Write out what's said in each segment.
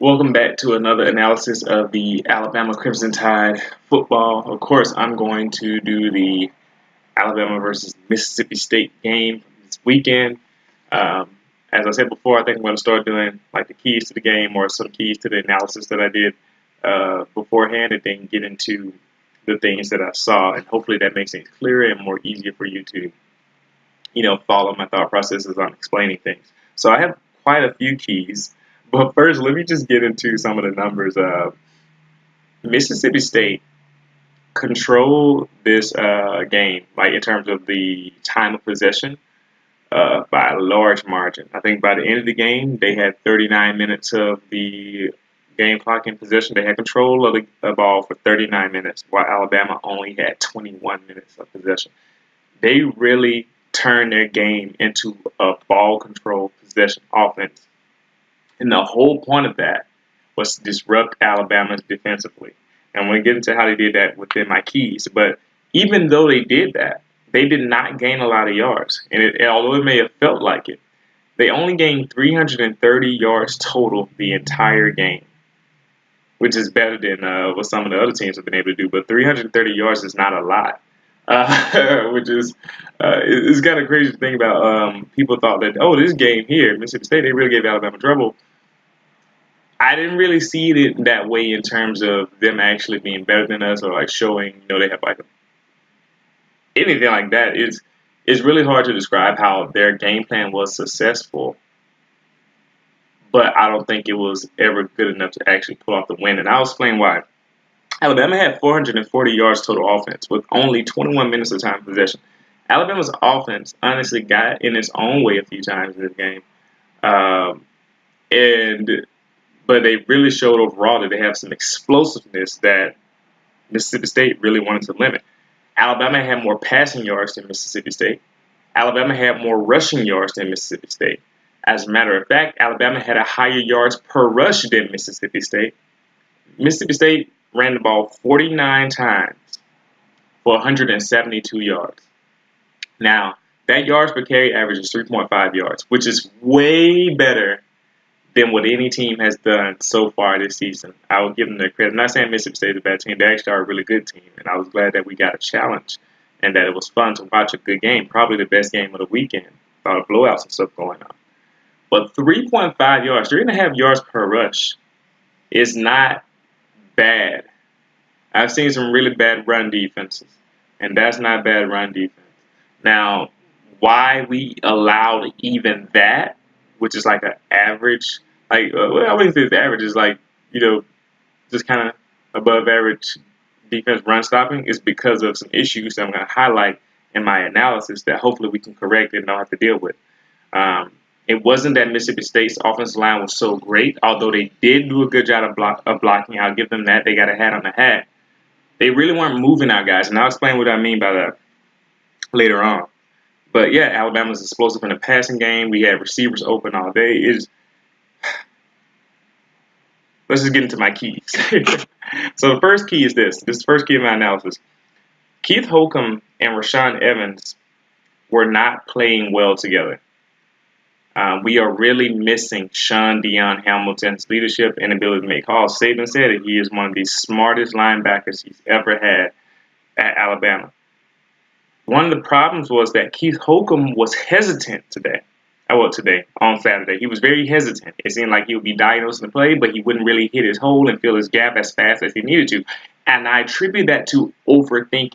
Welcome back to another analysis of the Alabama Crimson Tide football. Of course, I'm going to do the Alabama versus Mississippi State game this weekend. As I said before, I think I'm going to start doing like the keys to the game or some keys to the analysis that I did beforehand, and then get into the things that I saw, and hopefully that makes it clearer and more easier for you to, follow my thought processes on explaining things. So I have quite a few keys. But first, let me just get into some of the numbers. Mississippi State controlled this game, like in terms of the time of possession, by a large margin. I think by the end of the game, they had 39 minutes of the game clock in possession. They had control of the ball for 39 minutes, while Alabama only had 21 minutes of possession. They really turned their game into a ball control possession offense. And the whole point of that was to disrupt Alabama defensively. And I'm going to get into how they did that within my keys. But even though they did that, they did not gain a lot of yards. And although it may have felt like it, they only gained 330 yards total the entire game, which is better than what some of the other teams have been able to do. But 330 yards is not a lot. Which is it's kind of crazy to think about. People thought that, this game here, Mississippi State, they really gave Alabama trouble. I didn't really see it that way in terms of them actually being better than us or like showing, they have like anything like that. It's really hard to describe how their game plan was successful, but I don't think it was ever good enough to actually pull off the win. And I'll explain why. Alabama had 440 yards total offense with only 21 minutes of time possession. Alabama's offense honestly got in its own way a few times in this game. But they really showed overall that they have some explosiveness that Mississippi State really wanted to limit. Alabama had more passing yards than Mississippi State. Alabama had more rushing yards than Mississippi State. As a matter of fact, Alabama had a higher yards per rush than Mississippi State. Mississippi State ran the ball 49 times for 172 yards. Now, that yards per carry average is 3.5 yards, which is way better than what any team has done so far this season. I will give them their credit. I'm not saying Mississippi State is a bad team. They actually are a really good team, and I was glad that we got a challenge and that it was fun to watch a good game, probably the best game of the weekend. A lot of blowouts and stuff going on. But 3.5 yards, 3.5 yards per rush is not bad. I've seen some really bad run defenses, and that's not bad run defense. Now, why we allowed even that, which is like an average, I wouldn't say it's average, it's like, just kind of above average defense run stopping, is because of some issues that I'm going to highlight in my analysis that hopefully we can correct and don't have to deal with. It wasn't that Mississippi State's offensive line was so great, although they did do a good job of blocking. I'll give them that. They got a hat on the hat. They really weren't moving our guys, and I'll explain what I mean by that later on. But yeah, Alabama's explosive in the passing game. We had receivers open all day. Let's just get into my keys. So the first key is this. This is the first key of my analysis. Keith Holcomb and Rashaan Evans were not playing well together. We are really missing Sean Deion Hamilton's leadership and ability to make calls. Saban said that he is one of the smartest linebackers he's ever had at Alabama. One of the problems was that Keith Holcomb was hesitant today on Saturday. He was very hesitant. It seemed like he would be diagnosing the play, but he wouldn't really hit his hole and fill his gap as fast as he needed to. And I attribute that to overthinking.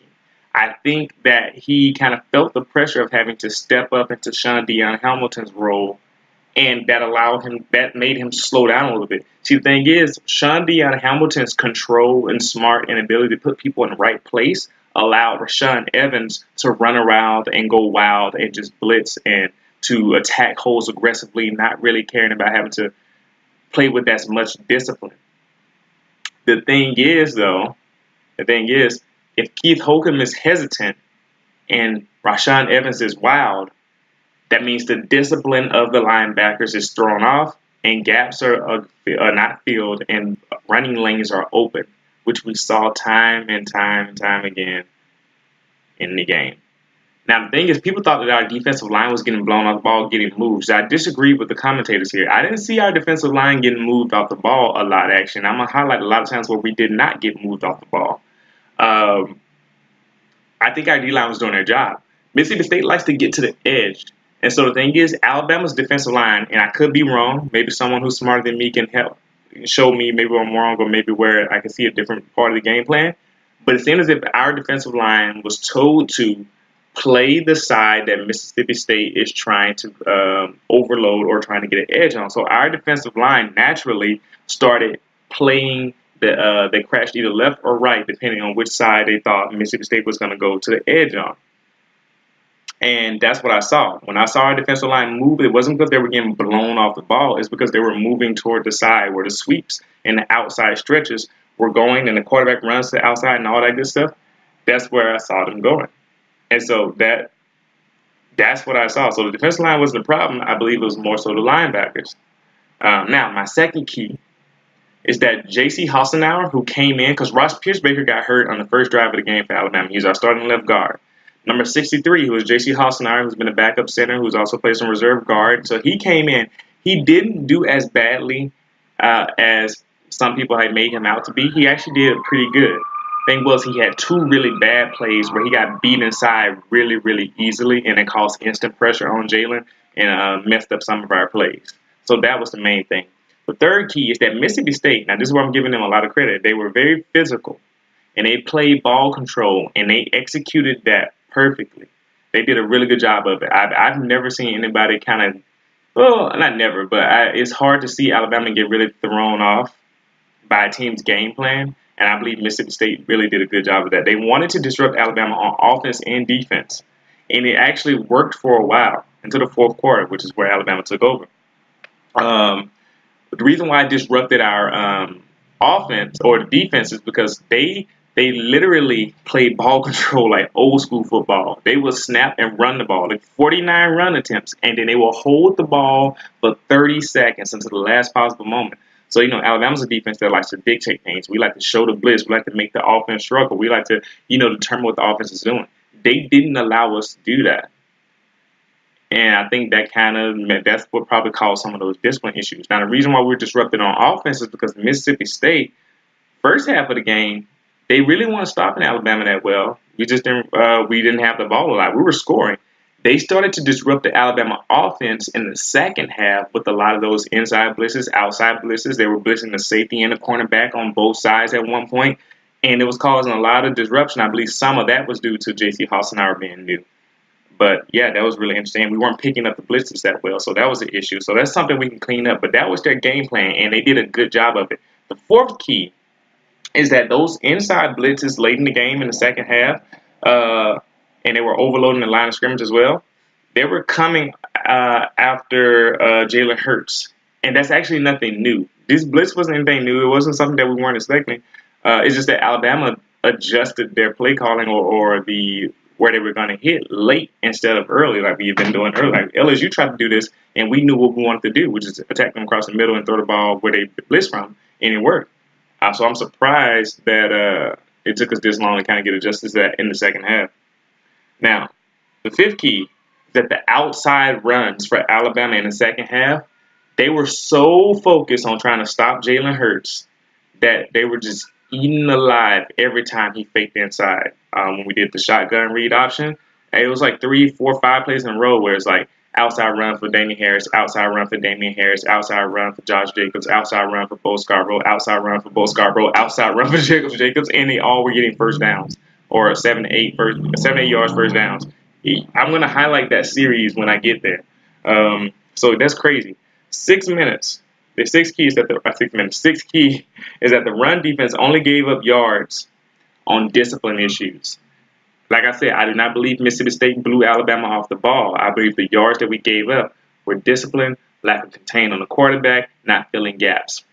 I think that he kind of felt the pressure of having to step up into Sean Deion Hamilton's role, and that made him slow down a little bit. See, the thing is, Sean Deion Hamilton's control and smart and ability to put people in the right place allowed Rashaan Evans to run around and go wild and just blitz and to attack holes aggressively, not really caring about having to play with as much discipline. The thing is, if Keith Holcomb is hesitant and Rashaan Evans is wild, that means the discipline of the linebackers is thrown off and gaps are not filled and running lanes are open, which we saw time and time and time again in the game. Now, the thing is, people thought that our defensive line was getting blown off the ball, getting moved. So I disagree with the commentators here. I didn't see our defensive line getting moved off the ball a lot, actually. And I'm going to highlight a lot of times where we did not get moved off the ball. I think our D-line was doing their job. Mississippi State likes to get to the edge. And so the thing is, Alabama's defensive line, and I could be wrong, maybe someone who's smarter than me can help show me maybe I'm wrong or maybe where I can see a different part of the game plan. But it seemed as if our defensive line was told to play the side that Mississippi State is trying to overload or trying to get an edge on. So our defensive line naturally started playing they crashed either left or right, depending on which side they thought Mississippi State was going to go to the edge on. And that's what I saw. When I saw our defensive line move, it wasn't because they were getting blown off the ball. It's because they were moving toward the side where the sweeps and the outside stretches were going and the quarterback runs to the outside and all that good stuff. That's where I saw them going. And so that's what I saw. So the defensive line wasn't the problem. I believe it was more so the linebackers. Now, my second key is that J.C. Hassenauer, who came in, because Ross Pierce-Baker got hurt on the first drive of the game for Alabama. He's our starting left guard. Number 63, who was J.C. Hassenauer, who's been a backup center, who's also played some reserve guard. So he came in. He didn't do as badly as some people had made him out to be. He actually did pretty good. Thing was, he had two really bad plays where he got beat inside really, really easily, and it caused instant pressure on Jalen and messed up some of our plays. So that was the main thing. The third key is that Mississippi State, now this is where I'm giving them a lot of credit, they were very physical, and they played ball control, and they executed that perfectly. They did a really good job of it. I've never seen anybody kind of, well, not never, but it's hard to see Alabama get really thrown off by a team's game plan, and I believe Mississippi State really did a good job of that. They wanted to disrupt Alabama on offense and defense, and it actually worked for a while until the fourth quarter, which is where Alabama took over. But the reason why I disrupted our offense or defense is because they literally played ball control like old school football. They will snap and run the ball, like 49 run attempts, and then they will hold the ball for 30 seconds until the last possible moment. So, Alabama's a defense that likes to dictate things. We like to show the blitz. We like to make the offense struggle. We like to, determine what the offense is doing. They didn't allow us to do that. And I think that's what probably caused some of those discipline issues. Now, the reason why we're disrupted on offense is because Mississippi State, first half of the game, they really weren't stopping Alabama that well. We didn't have the ball a lot. We were scoring. They started to disrupt the Alabama offense in the second half with a lot of those inside blitzes, outside blitzes. They were blitzing the safety and the cornerback on both sides at one point, and it was causing a lot of disruption. I believe some of that was due to J.C. Hassenauer being new. But, yeah, that was really interesting. We weren't picking up the blitzes that well, so that was the issue. So that's something we can clean up. But that was their game plan, and they did a good job of it. The fourth key is that those inside blitzes late in the game in the second half, and they were overloading the line of scrimmage as well, they were coming after Jalen Hurts. And that's actually nothing new. This blitz wasn't anything new. It wasn't something that we weren't expecting. It's just that Alabama adjusted their play calling or where they were going to hit late instead of early, like we've been doing early. Like LSU tried to do this, and we knew what we wanted to do, which is attack them across the middle and throw the ball where they blitz from, and it worked. So I'm surprised that it took us this long to kind of get adjusted to that in the second half. Now, the fifth key is that the outside runs for Alabama in the second half, they were so focused on trying to stop Jalen Hurts that they were just eaten alive every time he faked inside. When we did the shotgun read option, it was like 3, 4, 5 plays in a row where it's like outside run for Damian Harris, outside run for Damian Harris, outside run for Josh Jacobs, outside run for Bo Scarborough, outside run for Bo Scarborough, outside run for Jacobs, and they all were getting first downs or 7 to 8 yards first downs. I'm going to highlight that series when I get there. So that's crazy. 6 minutes. The sixth key is that the run defense only gave up yards on discipline issues. Like I said, I do not believe Mississippi State blew Alabama off the ball. I believe the yards that we gave up were discipline, lack of contain on the quarterback, not filling gaps.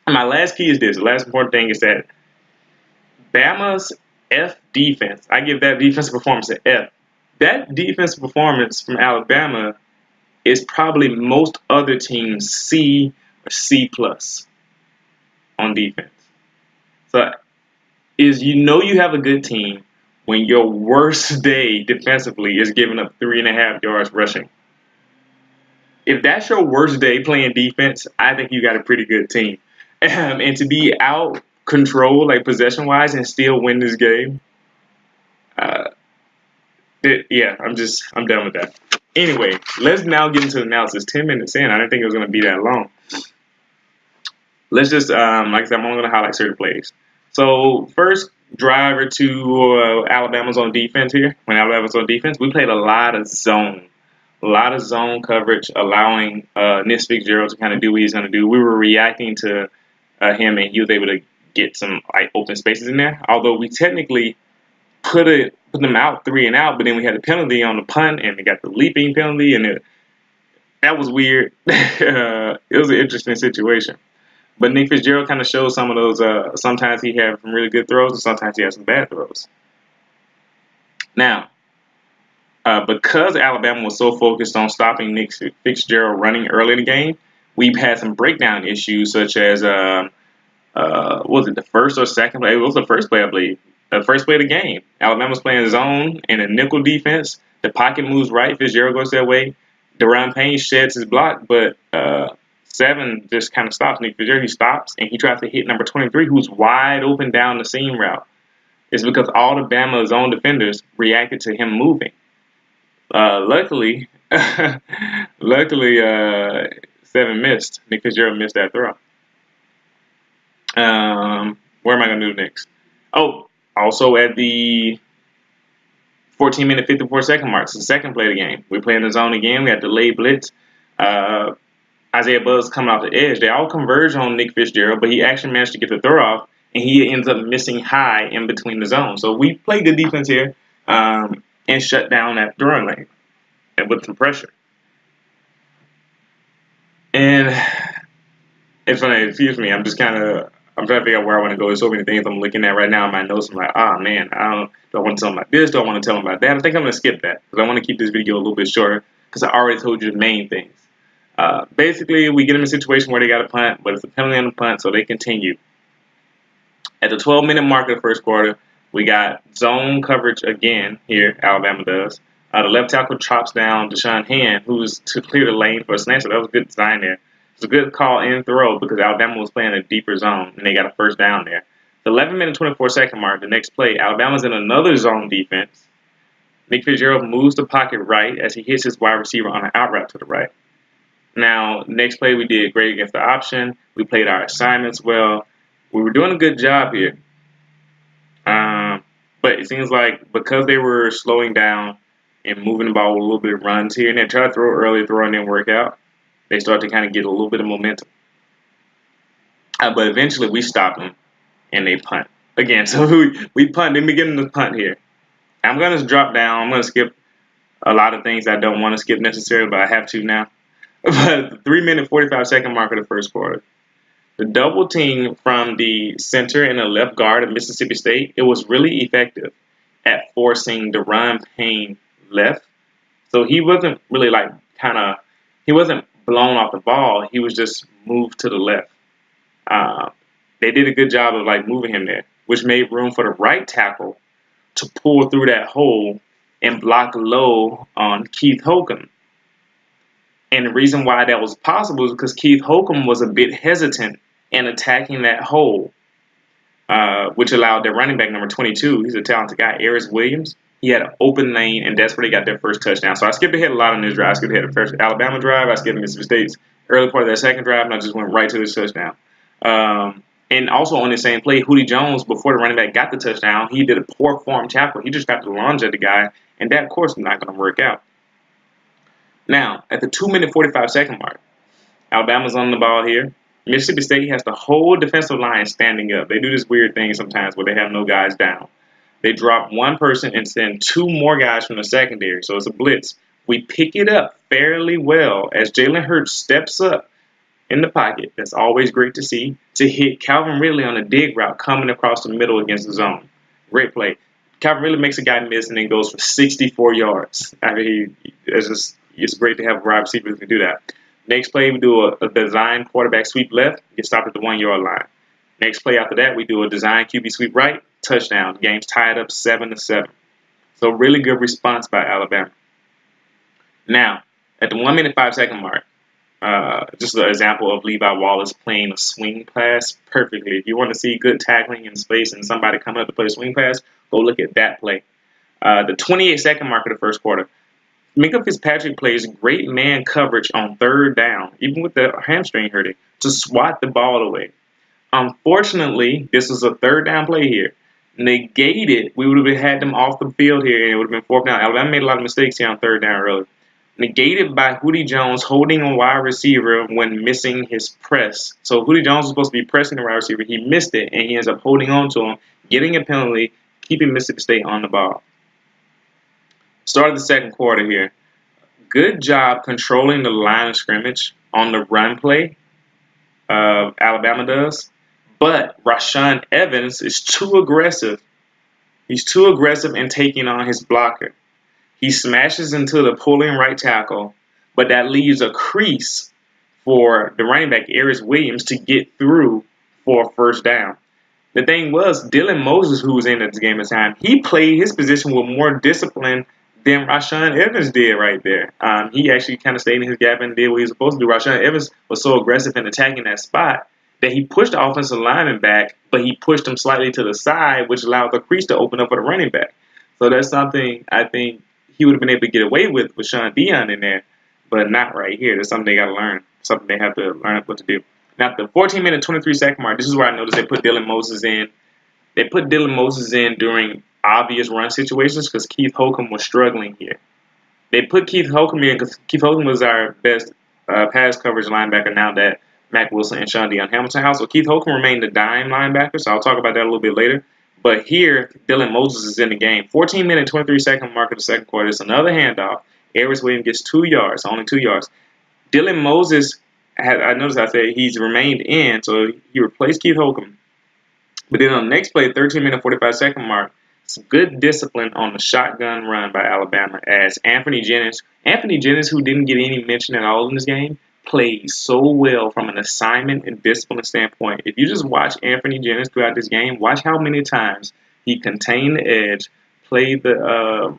And my last key is this. The last important thing is that Bama's F defense, I give that defensive performance an F. That defensive performance from Alabama is probably most other teams C or C plus on defense. So you have a good team when your worst day defensively is giving up 3.5 yards rushing. If that's your worst day playing defense, I think you got a pretty good team. And to be out control, like possession wise, and still win this game, uh, yeah, I'm done with that. Anyway, let's now get into the analysis. 10 minutes in, I didn't think it was going to be that long. Let's just, like I said, I'm only going to highlight certain plays. So first drive or two, Alabama's on defense here. When Alabama's on defense, we played a lot of zone coverage, allowing Nick Fitzgerald to kind of do what he's going to do. We were reacting to him, and he was able to get some like open spaces in there. Although we technically put them out 3 and out, but then we had a penalty on the punt, and we got the leaping penalty, and that was weird. It was an interesting situation. But Nick Fitzgerald kind of shows some of those. Sometimes he has some really good throws, and sometimes he has some bad throws. Now, because Alabama was so focused on stopping Nick Fitzgerald running early in the game, we've had some breakdown issues, such as was it the first or second play? It was the first play, I believe. The first play of the game. Alabama's playing zone in a nickel defense. The pocket moves right. Fitzgerald goes that way. Deron Payne sheds his block, but Seven just kind of stops Nick Fitzgerald. He stops, and he tries to hit number 23, who's wide open down the seam route. It's because all the Bama zone defenders reacted to him moving. Luckily, Seven missed. Nick Fitzgerald missed that throw. Where am I going to do next? Oh, also at the 14-minute, 54-second mark, it's the second play of the game. We're playing the zone again. We had delayed blitz. Isaiah Buzz coming off the edge. They all converge on Nick Fitzgerald, but he actually managed to get the throw off, and he ends up missing high in between the zones. So we played good defense here and shut down that throwing lane and with some pressure. And it's funny, excuse me, I'm trying to figure out where I want to go. There's so many things I'm looking at right now in my notes. I'm like, man, do I want to tell them about this? Do I want to tell them about that? I think I'm going to skip that because I want to keep this video a little bit shorter because I already told you the main things. Basically, we get them in a situation where they got a punt, but it's a penalty on the punt, so they continue. At the 12-minute mark of the first quarter, we got zone coverage again here, Alabama does. The left tackle chops down Deshaun Hand, who's to clear the lane for a slant, so that was a good design there. It's a good call and throw because Alabama was playing a deeper zone, and they got a first down there. The 11-minute, 24-second mark, the next play, Alabama's in another zone defense. Nick Fitzgerald moves the pocket right as he hits his wide receiver on an out route to the right. Now, next play, we did great against the option. We played our assignments well. We were doing a good job here. But it seems like because they were slowing down and moving the ball with a little bit of runs here and there, try to throw early, throwing didn't work out. They started to kind of get a little bit of momentum. But eventually, we stopped them, and they punt. Again, so we punt. Then we get them to punt here. I'm going to drop down. I'm going to skip a lot of things I don't want to skip necessarily, but I have to now. But the 3-minute, 45-second mark of the first quarter. The double team from the center and the left guard of Mississippi State, it was really effective at forcing Deron Payne left. So he wasn't really he wasn't blown off the ball. He was just moved to the left. They did a good job of moving him there, which made room for the right tackle to pull through that hole and block low on Keith Holcomb. And the reason why that was possible is because Keith Holcomb was a bit hesitant in attacking that hole, which allowed their running back, number 22, he's a talented guy, Aris Williams. He had an open lane, and that's where they got their first touchdown. So I skipped ahead a lot on this drive. I skipped ahead the first Alabama drive. I skipped Mississippi State's early part of that second drive, and I just went right to this touchdown. And also on the same play, Hootie Jones, before the running back got the touchdown, he did a poor form tackle. He just got to lunge at the guy, and that, of course, is not going to work out. Now, at the 2-minute, 45-second mark, Alabama's on the ball here. Mississippi State has the whole defensive line standing up. They do this weird thing sometimes where they have no guys down. They drop one person and send two more guys from the secondary, so it's a blitz. We pick it up fairly well as Jalen Hurts steps up in the pocket. That's always great to see, to hit Calvin Ridley on a dig route coming across the middle against the zone. Great play. Calvin Ridley makes a guy miss and then goes for 64 yards. I mean, it's great to have a wide receiver who can do that. Next play, we do a design quarterback sweep left, get stopped at the 1-yard line. Next play after that, we do a design QB sweep right, touchdown. The game's tied up 7-7. So really good response by Alabama. Now, at the 1 minute 5 second mark, just an example of Levi Wallace playing a swing pass perfectly. If you want to see good tackling in space and somebody coming up to play a swing pass, go look at that play. The 28-second mark of the first quarter, Minka Fitzpatrick plays great man coverage on third down, even with the hamstring hurting, to swat the ball away. Unfortunately, this was a third down play here. Negated, we would have had them off the field here, and it would have been fourth down. Alabama made a lot of mistakes here on third down early. Negated by Hootie Jones holding a wide receiver when missing his press. So Hootie Jones was supposed to be pressing the wide receiver. He missed it, and he ends up holding on to him, getting a penalty, keeping Mississippi State on the ball. Start of the second quarter here. Good job controlling the line of scrimmage on the run play. Alabama does. But Rashaan Evans is too aggressive. He's too aggressive in taking on his blocker. He smashes into the pulling right tackle, but that leaves a crease for the running back, Aries Williams, to get through for a first down. The thing was, Dylan Moses, who was in at the game at the time, he played his position with more discipline than Rashaan Evans did right there. He actually kind of stayed in his gap and did what he was supposed to do. Rashaan Evans was so aggressive in attacking that spot that he pushed the offensive lineman back, but he pushed him slightly to the side, which allowed the crease to open up for the running back. So that's something I think he would have been able to get away with Sean Dion in there, but not right here. That's something they got to learn, something they have to learn what to do. Now, the 14-minute 23-second mark, this is where I noticed they put Dylan Moses in. They put Dylan Moses in during obvious run situations because Keith Holcomb was struggling here. They put Keith Holcomb in because Keith Holcomb was our best pass coverage linebacker now that Mack Wilson and Sean Dion Hamilton house. So Keith Holcomb remained the dime linebacker, so I'll talk about that a little bit later. But here, Dylan Moses is in the game. 14-minute, 23-second mark of the second quarter. It's another handoff. Aries Williams gets 2 yards, only 2 yards. Dylan Moses, I noticed I said he's remained in, so he replaced Keith Holcomb. But then on the next play, 13-minute, 45-second mark, some good discipline on the shotgun run by Alabama as Anthony Jennings, who didn't get any mention at all in this game, played so well from an assignment and discipline standpoint. If you just watch Anthony Jennings throughout this game, watch how many times he contained the edge, played the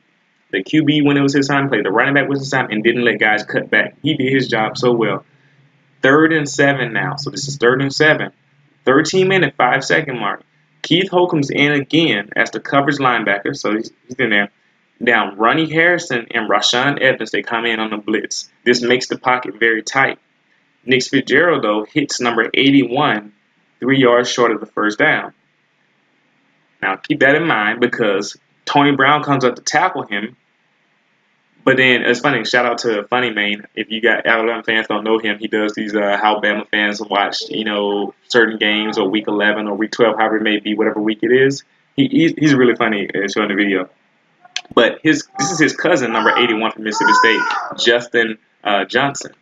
QB when it was his time, played the running back with his time, and didn't let guys cut back. He did his job so well. 3rd and 7 now. So this is 3rd and 7. 13-minute, 5-second mark. Keith Holcomb's in again as the coverage linebacker, so he's in there. Now, Ronnie Harrison and Rashaan Evans, they come in on the blitz. This makes the pocket very tight. Nick Fitzgerald, though, hits number 81, 3 yards short of the first down. Now, keep that in mind because Tony Brown comes up to tackle him. But then, it's funny, shout out to Funny Maine. If you got Alabama fans don't know him, he does these how Bama fans watch, certain games or week 11 or week 12, however it may be, whatever week it is. He's really funny showing the video. But this is his cousin, number 81 from Mississippi State, Justin Johnson.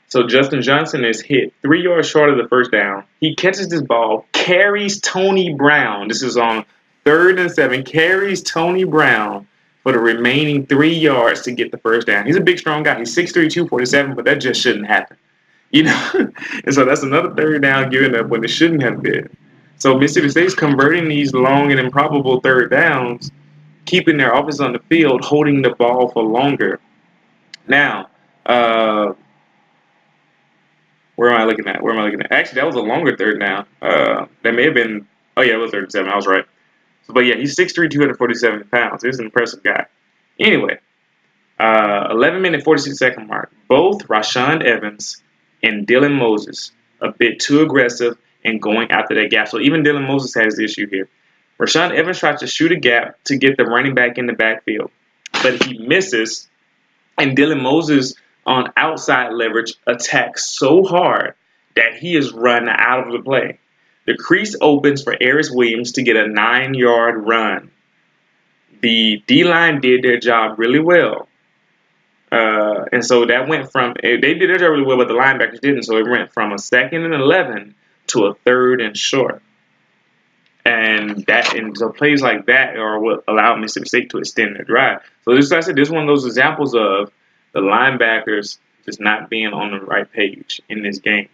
So Justin Johnson is hit 3 yards short of the first down. He catches this ball, carries Tony Brown. This is on 3rd and 7. Carries Tony Brown for the remaining 3 yards to get the first down. He's a big, strong guy. He's 6'3", 247, but that just shouldn't happen. And so that's another third down given up when it shouldn't have been. So Mississippi State's converting these long and improbable third downs, keeping their offense on the field, holding the ball for longer. Now, where am I looking at? Actually, that was a longer third down. That may have been, it was 3rd and 7. I was right. But yeah, he's 6'3", 247 pounds. He's an impressive guy. Anyway, 11-minute, 46-second mark. Both Rashaan Evans and Dylan Moses a bit too aggressive and going after that gap. So even Dylan Moses has the issue here. Rashaan Evans tries to shoot a gap to get the running back in the backfield, but he misses, and Dylan Moses on outside leverage attacks so hard that he is run out of the play. The crease opens for Aries Williams to get a 9-yard run. The D-line did their job really well. And so that went from, they did their job really well, but the linebackers didn't. So it went from a 2nd and 11 to a 3rd and short. And so plays like that are what allowed Mississippi State to extend their drive. So this, like I said, this is one of those examples of the linebackers just not being on the right page in this game.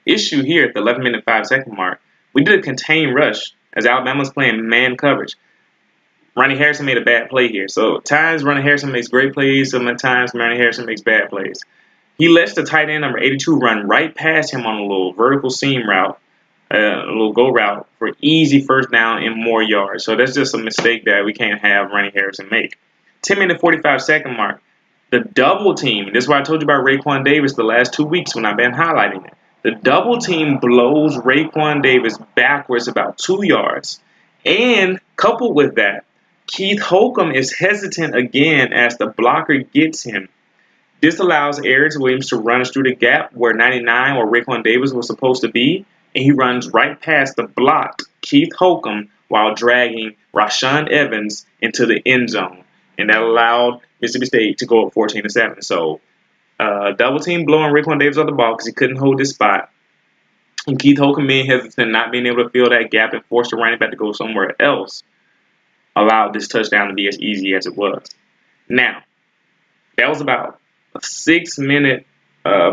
Issue here at the 11-minute 5-second mark, we did a contained rush as Alabama's playing man coverage. Ronnie Harrison made a bad play here. So at times Ronnie Harrison makes great plays, sometimes Ronnie Harrison makes bad plays. He lets the tight end number 82 run right past him on a little vertical seam route, a little go route for easy first down and more yards. So that's just a mistake that we can't have Ronnie Harrison make. 10-minute 45-second mark, the double team. This is why I told you about Raekwon Davis the last 2 weeks when I've been highlighting it. The double team blows Raekwon Davis backwards about 2 yards. And coupled with that, Keith Holcomb is hesitant again as the blocker gets him. This allows Aarons Williams to run through the gap where 99 or Raekwon Davis was supposed to be, and he runs right past the blocked Keith Holcomb while dragging Rashaan Evans into the end zone. And that allowed Mississippi State to go up 14-7. So double team blowing Raekwon Davis on the ball because he couldn't hold his spot. And Keith Holcomb being hesitant, not being able to fill that gap and force the running back to go somewhere else, allowed this touchdown to be as easy as it was. Now, that was about a 6-minute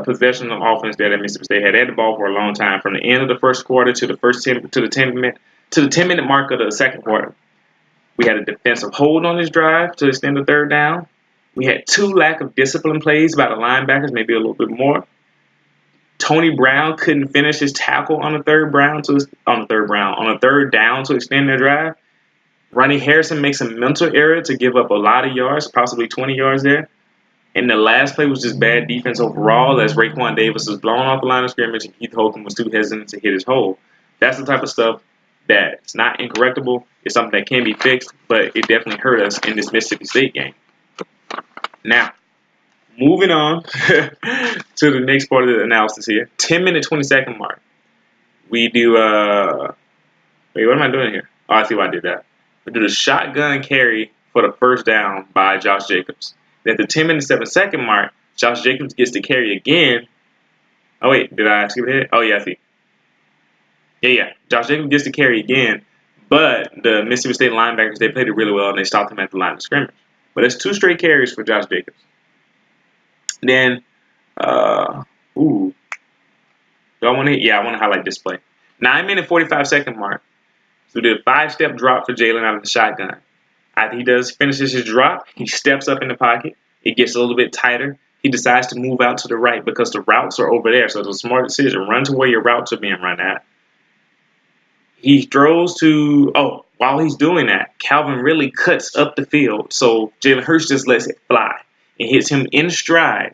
possession of offense that Mississippi State had the ball for a long time, from the end of the first quarter to the 10-minute mark of the second quarter. We had a defensive hold on this drive to extend the third down. We had 2 lack of discipline plays by the linebackers, maybe a little bit more. Tony Brown couldn't finish his tackle on the third down to extend their drive. Ronnie Harrison makes a mental error to give up a lot of yards, possibly 20 yards there. And the last play was just bad defense overall as Raekwon Davis was blown off the line of scrimmage and Keith Holcomb was too hesitant to hit his hole. That's the type of stuff that's not incorrectable. It's something that can be fixed, but it definitely hurt us in this Mississippi State game. Now, moving on to the next part of the analysis here. 10-minute 20-second mark. We do, wait, what am I doing here? Oh, I see why I did that. We do the shotgun carry for the first down by Josh Jacobs. Then at the 10-minute 7-second mark, Josh Jacobs gets to carry again. Oh, wait, did I skip ahead? Oh, yeah, I see. Yeah. Josh Jacobs gets to carry again, but the Mississippi State linebackers, they played it really well, and they stopped him at the line of scrimmage. But it's 2 straight carries for Josh Jacobs. Then, do I want to hit? Yeah, I want to highlight this play. 9-minute 45-second mark. So we did a 5-step drop for Jalen out of the shotgun. After he finishes his drop, he steps up in the pocket. It gets a little bit tighter. He decides to move out to the right because the routes are over there. So it's a smart decision. Run to where your routes are being run at. He throws to, while he's doing that, Calvin really cuts up the field. So Jalen Hurts just lets it fly and hits him in stride.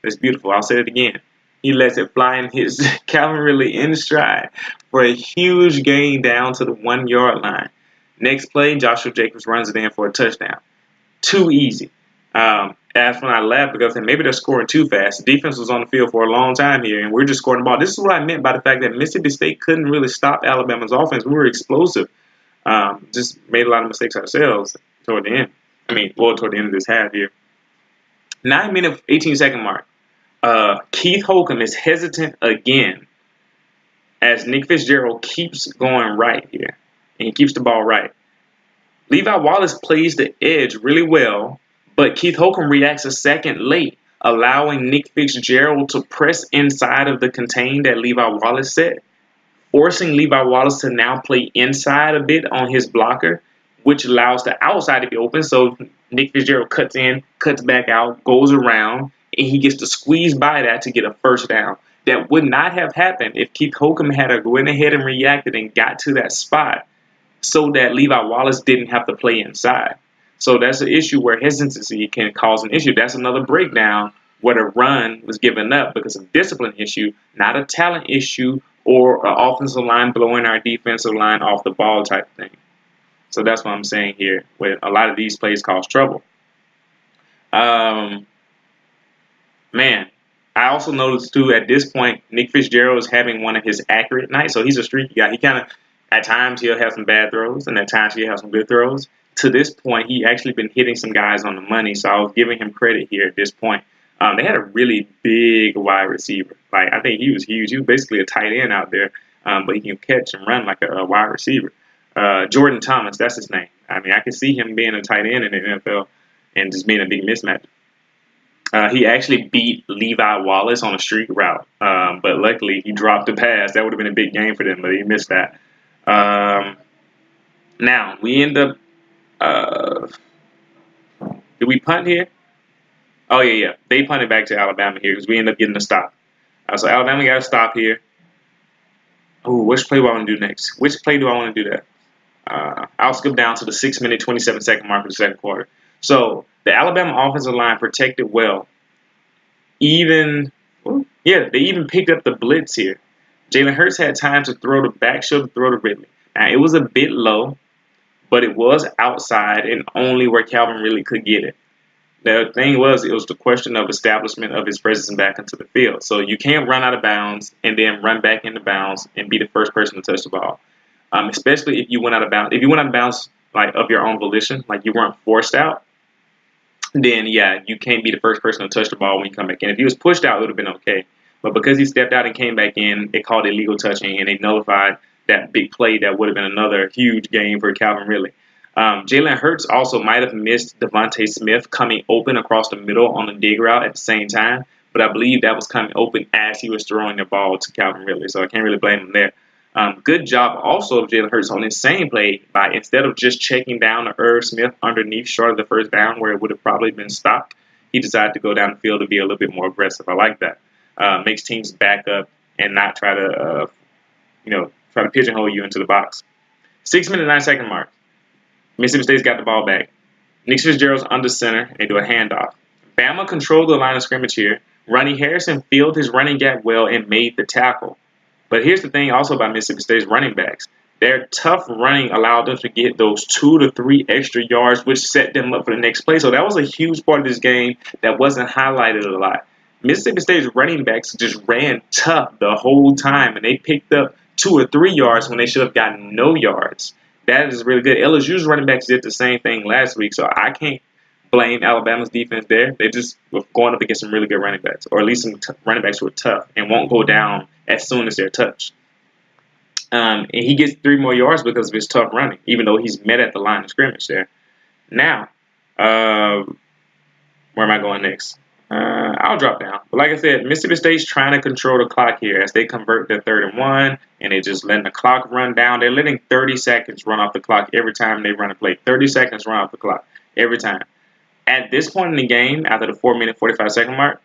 That's beautiful. I'll say it again. He lets it fly and hits Calvin really in stride for a huge gain down to the 1-yard line. Next play, Joshua Jacobs runs it in for a touchdown. Too easy. That's when I laughed because maybe they're scoring too fast. The defense was on the field for a long time here, and we're just scoring the ball. This is what I meant by the fact that Mississippi State couldn't really stop Alabama's offense. We were explosive. Just made a lot of mistakes ourselves toward the end. Toward the end of this half here. 9-minute 18-second mark. Keith Holcomb is hesitant again as Nick Fitzgerald keeps going right here, and he keeps the ball right. Levi Wallace plays the edge really well, but Keith Holcomb reacts a second late, allowing Nick Fitzgerald to press inside of the contain that Levi Wallace set, forcing Levi Wallace to now play inside a bit on his blocker, which allows the outside to be open. So Nick Fitzgerald cuts in, cuts back out, goes around, and he gets to squeeze by that to get a first down. That would not have happened if Keith Holcomb had went ahead and reacted and got to that spot so that Levi Wallace didn't have to play inside. So that's an issue where hesitancy can cause an issue. That's another breakdown where the run was given up because of discipline issue, not a talent issue or an offensive line blowing our defensive line off the ball type thing. So that's what I'm saying here, where a lot of these plays cause trouble. Man, I also noticed, too, at this point, Nick Fitzgerald is having one of his accurate nights. So he's a streaky guy. He kind of, at times, he'll have some bad throws, and at times he'll have some good throws. To this point, he actually been hitting some guys on the money, so I was giving him credit here at this point. They had a really big wide receiver. Like, I think he was huge. He was basically a tight end out there, but he can catch and run like a wide receiver. Jordan Thomas, that's his name. I mean, I can see him being a tight end in the NFL and just being a big mismatch. He actually beat Levi Wallace on a streak route, but luckily he dropped the pass. That would have been a big game for them, but he missed that. Um, Now we end up. Uh, did we punt here? Oh yeah. They punted back to Alabama here because we end up getting a stop. So Alabama got a stop here. Oh, which play do I want to do next? Which play do I want to do that? I'll skip down to the 6 minute 27-second mark of the second quarter. So the Alabama offensive line protected well. They even picked up the blitz here. Jalen Hurts had time to throw the back shoulder throw to Ridley. Now it was a bit low, but it was outside and only where Calvin Ridley could get it. The thing was, it was the question of establishment of his presence back into the field. So you can't run out of bounds and then run back into bounds and be the first person to touch the ball. Especially if you went out of bounds. If you went out of bounds like of your own volition, like you weren't forced out, then yeah, you can't be the first person to touch the ball when you come back in. If he was pushed out, it would have been okay. But because he stepped out and came back in, they called it illegal touching and they nullified that big play that would have been another huge game for Calvin Ridley. Jalen Hurts also might have missed Devontae Smith coming open across the middle on the dig route at the same time, but I believe that was coming open as he was throwing the ball to Calvin Ridley, so I can't really blame him there. Good job also of Jalen Hurts on the same play by instead of just checking down to Irv Smith underneath short of the first down where it would have probably been stopped, he decided to go down the field to be a little bit more aggressive. I like that. Makes teams back up and not try to, try to pigeonhole you into the box. 6 minute 9 second mark. Mississippi State's got the ball back. Nick Fitzgerald's under center, and they do a handoff. Bama controlled the line of scrimmage here. Ronnie Harrison filled his running gap well and made the tackle. But here's the thing also about Mississippi State's running backs. Their tough running allowed them to get those 2 to 3 extra yards, which set them up for the next play. So that was a huge part of this game that wasn't highlighted a lot. Mississippi State's running backs just ran tough the whole time, and they picked up 2 or 3 yards when they should have gotten no yards. That is really good. LSU's running backs did the same thing last week, so I can't blame Alabama's defense there. They just were going up against some really good running backs, or at least some running backs who are tough and won't go down as soon as they're touched. And he gets 3 more yards because of his tough running, even though he's met at the line of scrimmage there. Now, where am I going next? I'll drop down. But like I said, Mississippi State's trying to control the clock here as they convert their 3rd and 1, and they're just letting the clock run down. They're letting 30 seconds run off the clock every time they run a play. 30 seconds run off the clock every time. At this point in the game, after the 4 minute 45-second mark,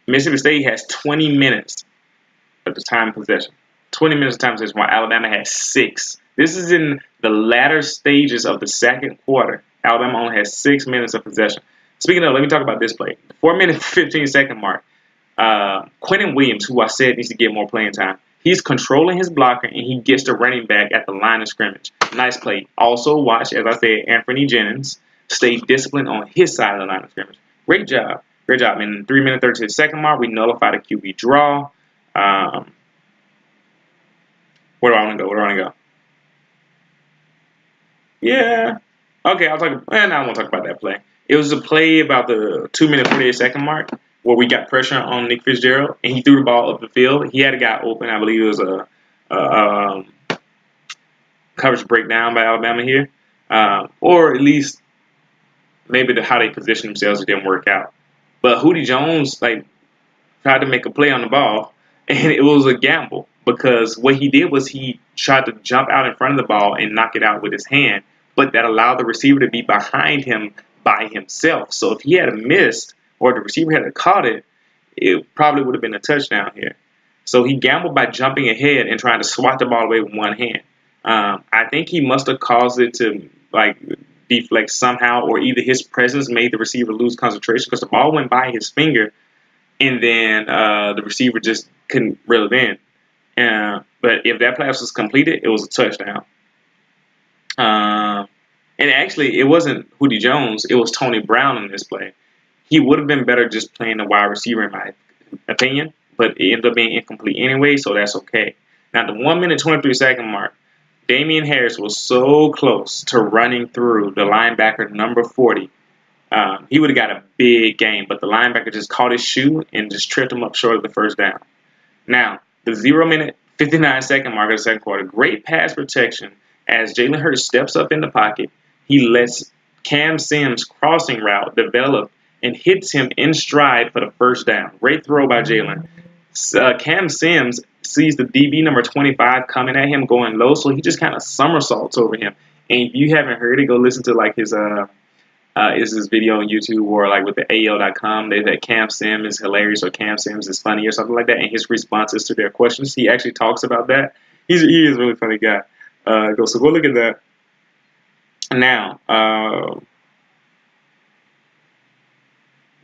Mississippi State has 20 minutes of the time possession. 20 minutes of time possession, while Alabama has 6. This is in the latter stages of the second quarter. Alabama only has 6 minutes of possession. Speaking of, let me talk about this play. The 4 minute 15-second mark. Quentin Williams, who I said needs to get more playing time, he's controlling his blocker and he gets the running back at the line of scrimmage. Nice play. Also, watch, as I said, Anthony Jennings stay disciplined on his side of the line of scrimmage. Great job. Great job. In the 3 minute 32-second mark, we nullified a QB draw. Where do I want to go? Where do I want to go? Yeah. Okay, I won't talk about that play. It was a play about the 2 minute 48-second mark where we got pressure on Nick Fitzgerald and he threw the ball up the field. He had a guy open. I believe it was a coverage breakdown by Alabama here, or at least maybe how they positioned themselves it didn't work out. But Hootie Jones tried to make a play on the ball, and it was a gamble because what he did was he tried to jump out in front of the ball and knock it out with his hand, but that allowed the receiver to be behind him by himself. So if he had missed or the receiver had caught it, it probably would have been a touchdown here. So he gambled by jumping ahead and trying to swat the ball away with one hand. I think he must have caused it to deflect somehow, or either his presence made the receiver lose concentration because the ball went by his finger and then the receiver just couldn't reel it in. But if that pass was completed, it was a touchdown. And actually, it wasn't Hootie Jones. It was Tony Brown in this play. He would have been better just playing the wide receiver, in my opinion, but it ended up being incomplete anyway, so that's okay. Now, the 1 minute 23-second mark, Damian Harris was so close to running through the linebacker number 40. He would have got a big game, but the linebacker just caught his shoe and just tripped him up short of the first down. Now, the 0 minute 59-second mark of the second quarter, great pass protection as Jalen Hurts steps up in the pocket. He lets Cam Sims' crossing route develop, and hits him in stride for the first down. Great throw by Jalen. Cam Sims sees the DB number 25 coming at him going low, so he just kind of somersaults over him. And if you haven't heard it, go listen to like his video on YouTube or like with the AL.com. They that Cam Sims is hilarious or Cam Sims is funny or something like that. And his responses to their questions, he actually talks about that. He is a really funny guy. So go look at that. Now,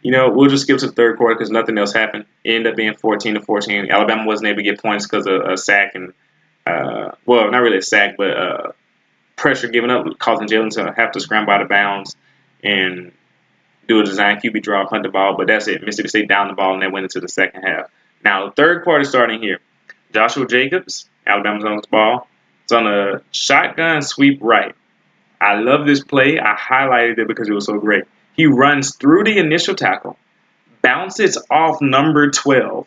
we'll just skip to the third quarter because nothing else happened. It ended up being 14-14. Alabama wasn't able to get points because of a sack and, well, not really a sack, but pressure given up, causing Jalen to have to scramble out of bounds and do a design QB draw, punt the ball. But that's it. Mississippi State down the ball, and they went into the second half. Now, the third quarter starting here. Joshua Jacobs, Alabama's on the ball. It's on a shotgun sweep right. I love this play. I highlighted it because it was so great. He runs through the initial tackle, bounces off number 12,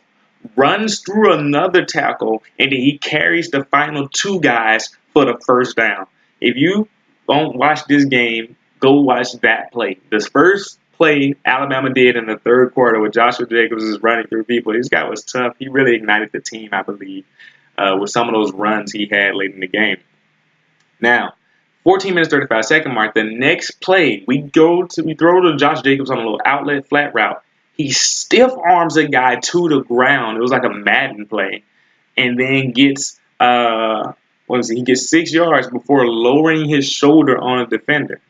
runs through another tackle, and then he carries the final two guys for the first down. If you don't watch this game, go watch that play. This first play Alabama did in the third quarter with Joshua Jacobs is running through people. This guy was tough. He really ignited the team, I believe, with some of those runs he had late in the game. Now, 14 minutes, 35-second mark. The next play, we throw to Josh Jacobs on a little outlet flat route. He stiff arms a guy to the ground. It was like a Madden play, and then gets he gets 6 yards before lowering his shoulder on a defender.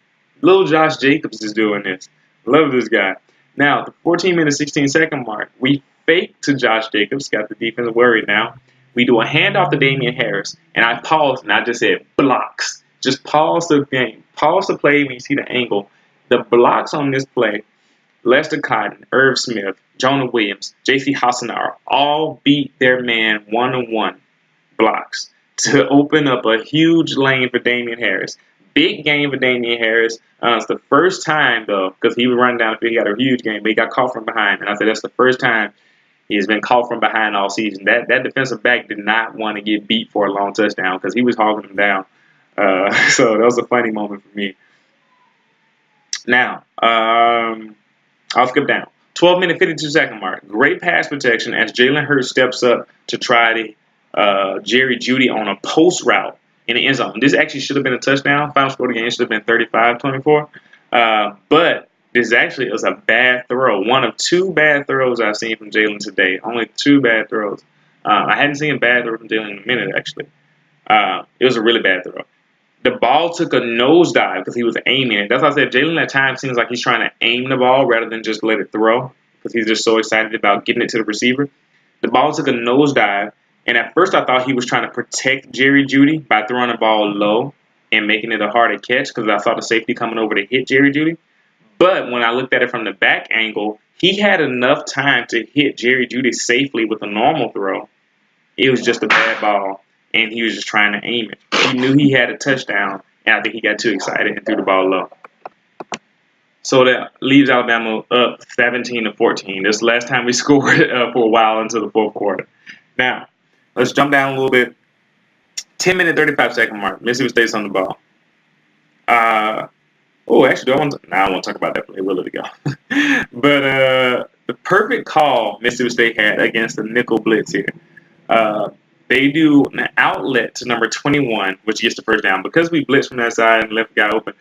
Little Josh Jacobs is doing this. Love this guy. Now, the 14 minute, 16-second mark, we fake to Josh Jacobs. Got the defense worried now. We do a handoff to Damian Harris, and I paused and I just said blocks. Just pause the game. Pause the play when you see the angle. The blocks on this play, Lester Cotton, Irv Smith, Jonah Williams, J.C. Hassanauer, all beat their man one-on-one blocks to open up a huge lane for Damian Harris. Big game for Damian Harris. It's the first time, though, because he was running down the field. He got a huge game, but he got caught from behind. And I said that's the first time he has been caught from behind all season. That defensive back did not want to get beat for a long touchdown because he was hogging him down. So that was a funny moment for me. Now, I'll skip down. 12 minute, 52-second mark. Great pass protection as Jalen Hurts steps up to try to Jerry Jeudy on a post route in the end zone. This actually should have been a touchdown. Final score of the game should have been 35-24. But this actually was a bad throw. One of two bad throws I've seen from Jalen today. Only two bad throws. I hadn't seen a bad throw from Jalen in a minute, actually. It was a really bad throw. The ball took a nosedive because he was aiming it. That's why I said Jalen at times seems like he's trying to aim the ball rather than just let it throw because he's just so excited about getting it to the receiver. The ball took a nosedive, and at first I thought he was trying to protect Jerry Jeudy by throwing the ball low and making it a harder catch because I saw the safety coming over to hit Jerry Jeudy. But when I looked at it from the back angle, he had enough time to hit Jerry Jeudy safely with a normal throw. It was just a bad ball. And he was just trying to aim it. He knew he had a touchdown, and I think he got too excited and threw the ball low. So that leaves Alabama up 17-14. This is the last time we scored for a while into the fourth quarter. Now, let's jump down a little bit. 10 minute, 35-second mark. Mississippi State's on the ball. Actually, I want to talk about that play. We'll let it go. But the perfect call Mississippi State had against the nickel blitz here. They do an outlet to number 21, which gets the first down. Because we blitzed from that side and left the guy open,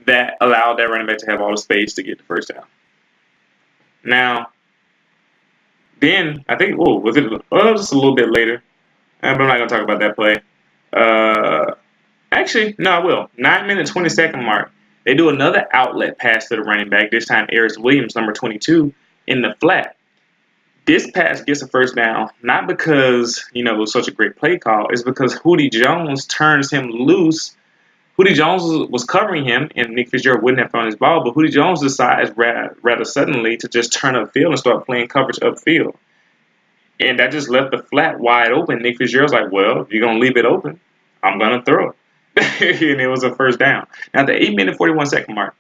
that allowed that running back to have all the space to get the first down. Now, then, I think, just a little bit later. But I'm not going to talk about that play. Actually, no, I will. 9 minute, 20-second mark. They do another outlet pass to the running back, this time Eris Williams, number 22, in the flat. This pass gets a first down, not because, it was such a great play call. It's because Hootie Jones turns him loose. Hootie Jones was covering him, and Nick Fitzgerald wouldn't have thrown his ball, but Hootie Jones decides rather suddenly to just turn upfield and start playing coverage upfield. And that just left the flat wide open. Nick Fitzgerald's like, well, if you're going to leave it open, I'm going to throw it. And it was a first down. Now, at the 8 minute, 41-second mark,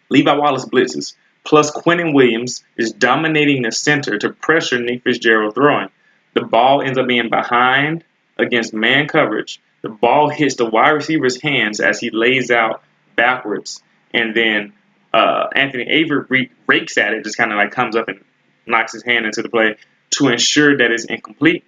Levi Wallace blitzes. Plus, Quentin Williams is dominating the center to pressure Nick Fitzgerald throwing. The ball ends up being behind against man coverage. The ball hits the wide receiver's hands as he lays out backwards. And then Anthony Avery rakes at it, just kind of like comes up and knocks his hand into the play to ensure that it's incomplete.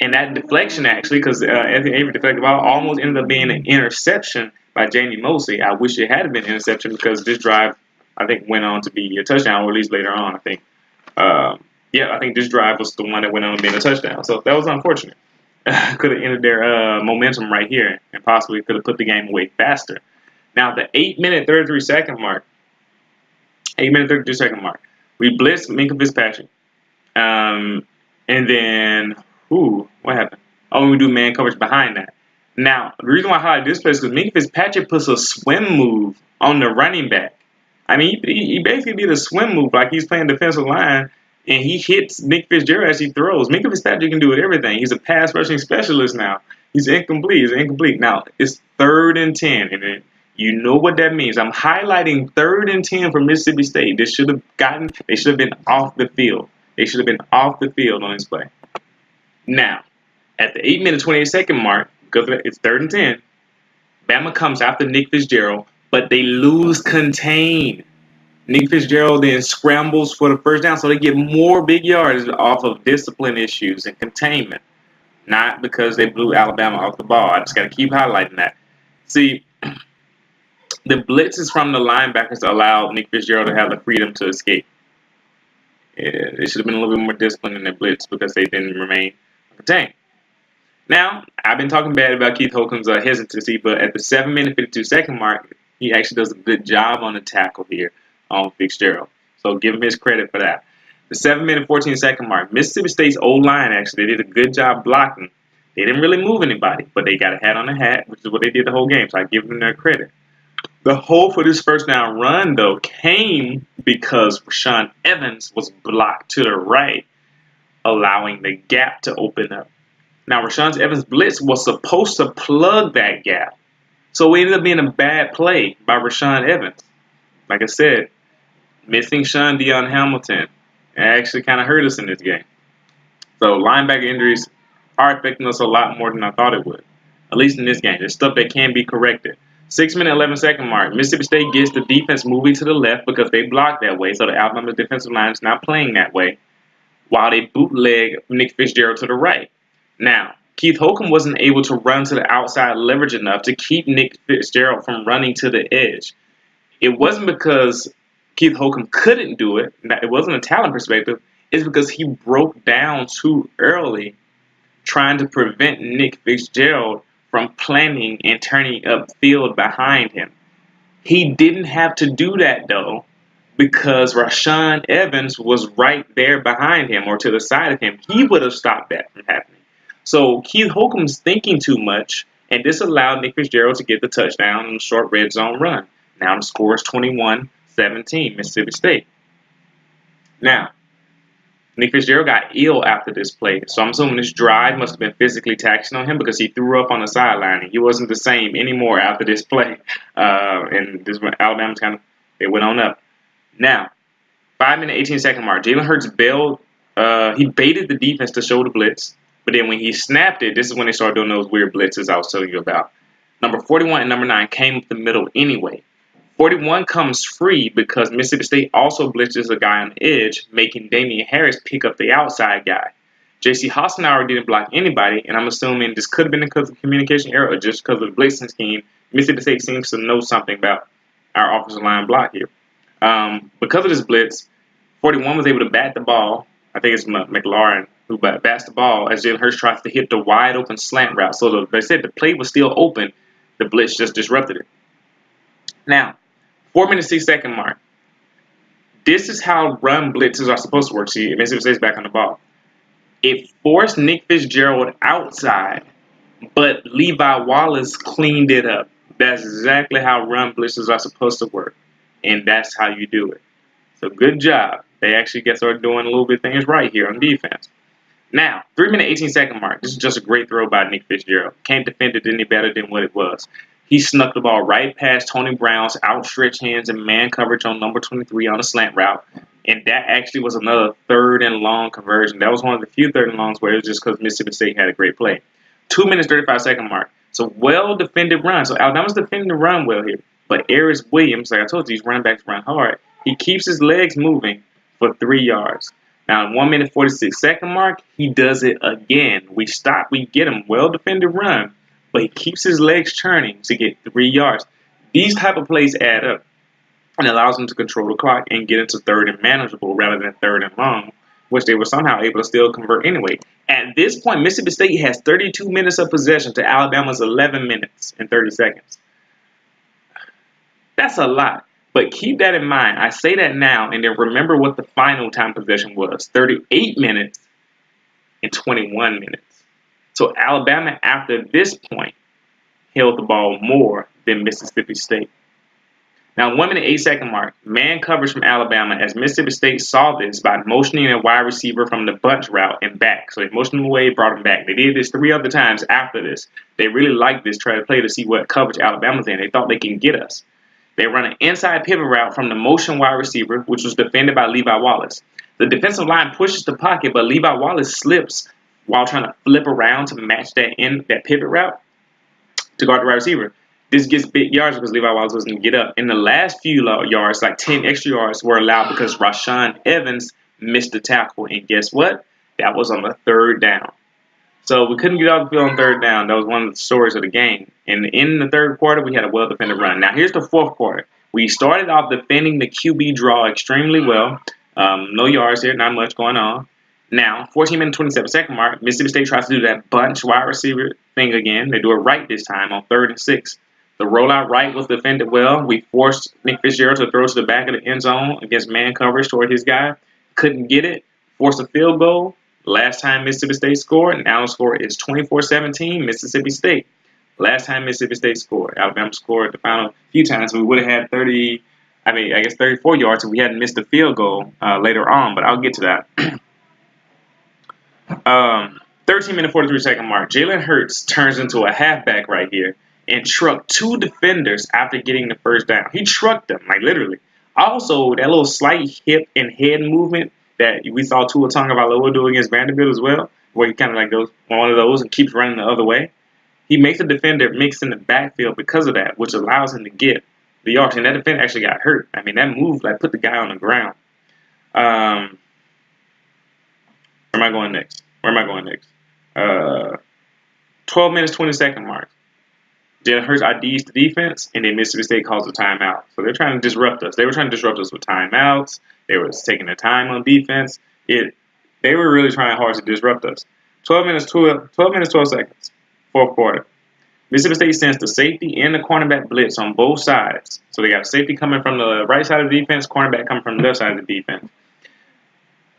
And that deflection, actually, because Anthony Avery deflected the ball, almost ended up being an interception by Jamie Mosley. I wish it had been an interception because this drive, I think, went on to be a touchdown, or at least later on, I think. I think this drive was the one that went on to be a touchdown. So that was unfortunate. Could have ended their momentum right here and possibly could have put the game away faster. Now, the 8-minute 33-second mark, 8-minute 32-second mark, we blitzed Minkah Fitzpatrick. And then, what happened? Oh, we do man coverage behind that. Now, the reason why I highlight this play is because Minkah Fitzpatrick puts a swim move on the running back. I mean, he basically did a swim move like he's playing defensive line, and he hits Nick Fitzgerald as he throws. Minkah Fitzpatrick can do everything. He's a pass rushing specialist now. He's incomplete. Now, it's 3rd and 10, and you know what that means. I'm highlighting 3rd and 10 for Mississippi State. They should have been off the field. They should have been off the field on this play. Now, at the 8-minute 28-second mark, because it's 3rd and 10, Bama comes after Nick Fitzgerald, but they lose contain. Nick Fitzgerald then scrambles for the first down, so they get more big yards off of discipline issues and containment, not because they blew Alabama off the ball. I just got to keep highlighting that. See, the blitzes from the linebackers allowed Nick Fitzgerald to have the freedom to escape. Yeah, they should have been a little bit more disciplined in their blitz because they didn't remain contained. Now, I've been talking bad about Keith Holcomb's hesitancy, but at the 7-minute 52-second mark, he actually does a good job on the tackle here on Fitzgerald. So give him his credit for that. The 7-minute 14-second mark, Mississippi State's O-line actually, they did a good job blocking. They didn't really move anybody, but they got a hat on the hat, which is what they did the whole game, so I give them their credit. The hole for this first down run, though, came because Rashaan Evans was blocked to the right, allowing the gap to open up. Now, Rashaan Evans' blitz was supposed to plug that gap, so it ended up being a bad play by Rashaan Evans. Like I said, missing Sean Deion Hamilton actually kind of hurt us in this game. So linebacker injuries are affecting us a lot more than I thought it would, at least in this game. There's stuff that can be corrected. 6-minute 11-second mark, Mississippi State gets the defense moving to the left because they blocked that way, so the Alabama defensive line is not playing that way, while they bootleg Nick Fitzgerald to the right. Now, Keith Holcomb wasn't able to run to the outside leverage enough to keep Nick Fitzgerald from running to the edge. It wasn't because Keith Holcomb couldn't do it. It wasn't a talent perspective. It's because he broke down too early trying to prevent Nick Fitzgerald from planting and turning upfield behind him. He didn't have to do that, though, because Rashaan Evans was right there behind him or to the side of him. He would have stopped that from happening. So Keith Holcomb's thinking too much, and this allowed Nick Fitzgerald to get the touchdown on the short red zone run. Now the score is 21-17, Mississippi State. Now, Nick Fitzgerald got ill after this play, so I'm assuming this drive must have been physically taxing on him because he threw up on the sideline, and he wasn't the same anymore after this play. And this Alabama's they went on up. Now, 5-minute 18-second mark, Jalen Hurts bailed. He baited the defense to show the blitz, but then when he snapped it, this is when they started doing those weird blitzes I was telling you about. Number 41 and number 9 came up the middle anyway. 41 comes free because Mississippi State also blitzes a guy on the edge, making Damian Harris pick up the outside guy. J.C. Hassenauer didn't block anybody, and I'm assuming this could have been because of communication error or just because of the blitzing scheme. Mississippi State seems to know something about our offensive line block here. Because of this blitz, 41 was able to bat the ball. I think it's McLaurin who bats the ball as Jalen Hurts tries to hit the wide open slant route. So they said the play was still open. The blitz just disrupted it. Now, 4-minute 6-second mark. This is how run blitzes are supposed to work. See, Mississippi State's back on the ball. It forced Nick Fitzgerald outside, but Levi Wallace cleaned it up. That's exactly how run blitzes are supposed to work, and that's how you do it. So good job. They actually started doing a little bit of things right here on defense. Now, 3-minute 18-second mark. This is just a great throw by Nick Fitzgerald. Can't defend it any better than what it was. He snuck the ball right past Tony Brown's outstretched hands and man coverage on number 23 on a slant route. And that actually was another 3rd and long conversion. That was one of the few 3rd and longs where it was just because Mississippi State had a great play. 2 minutes, 35-second mark. So well-defended run. So Alabama's defending the run well here. But Aris Williams, like I told you, these running backs run hard. He keeps his legs moving for 3 yards. Now, in 1 minute 46-second mark, he does it again. We stop, we get him, well-defended run, but he keeps his legs churning to get 3 yards. These type of plays add up and allows them to control the clock and get into third and manageable rather than third and long, which they were somehow able to still convert anyway. At this point, Mississippi State has 32 minutes of possession to Alabama's 11 minutes and 30 seconds. That's a lot. But keep that in mind. I say that now, and then remember what the final time possession was. 38 minutes and 21 minutes. So Alabama, after this point, held the ball more than Mississippi State. Now, 1 minute 8-second mark, man coverage from Alabama as Mississippi State saw this by motioning a wide receiver from the bunch route and back. So they motioned him away, brought him back. They did this 3 other times after this. They really liked this, try to play to see what coverage Alabama's in. They thought they can get us. They run an inside pivot route from the motion wide receiver, which was defended by Levi Wallace. The defensive line pushes the pocket, but Levi Wallace slips while trying to flip around to match that pivot route to guard the wide receiver. This gets big yards because Levi Wallace doesn't get up. In the last few yards, like 10 extra yards, were allowed because Rashawn Evans missed the tackle. And guess what? That was on the 3rd down. So we couldn't get off the field on 3rd down. That was one of the stories of the game. And in the 3rd quarter, we had a well-defended run. Now, here's the 4th quarter. We started off defending the QB draw extremely well. No yards here, not much going on. Now, 14 minute 27-second mark, Mississippi State tries to do that bunch wide receiver thing again. They do it right this time on 3rd and 6. The rollout right was defended well. We forced Nick Fitzgerald to throw to the back of the end zone against man coverage toward his guy. Couldn't get it. Forced a field goal. Last time Mississippi State scored, and now the score is 24-17, Mississippi State. Last time Mississippi State scored. Alabama scored the final few times. We would have had 34 yards if we hadn't missed the field goal later on, but I'll get to that. 13 minute 43-second mark. Jalen Hurts turns into a halfback right here and trucked 2 defenders after getting the 1st down. He trucked them, like literally. Also, that little slight hip and head movement that we saw Tua Tagovailoa do against Vanderbilt as well, where he kind of like goes one of those and keeps running the other way. He makes a defender mix in the backfield because of that, which allows him to get the yards. And that defender actually got hurt. I mean, that move like put the guy on the ground. Where am I going next? 12 minutes, 20-second mark. Jalen Hurts IDs the defense, and then Mississippi State calls a timeout. So they're trying to disrupt us. They were trying to disrupt us with timeouts. They were taking their time on defense. They were really trying hard to disrupt us. 12 minutes, 12 seconds, 4th quarter. Mississippi State sends the safety and the cornerback blitz on both sides. So they got safety coming from the right side of the defense, cornerback coming from the left side of the defense.